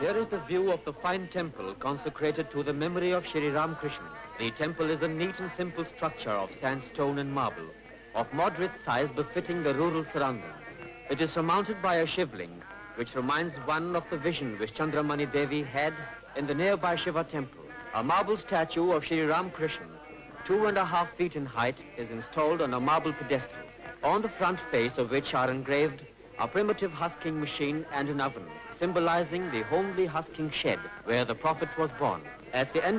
Here is the view of the fine temple consecrated to the memory of Shri Ram Krishna. The temple is a neat and simple structure of sandstone and marble, of moderate size befitting the rural surroundings. It is surmounted by a shivling, which reminds one of the vision which Chandramani Devi had in the nearby Shiva temple. A marble statue of Shri Ram Krishna, 2.5 feet in height, is installed on a marble pedestal, on the front face of which are engraved a primitive husking machine and an oven, symbolizing the homely husking shed where the Prophet was born. At the entrance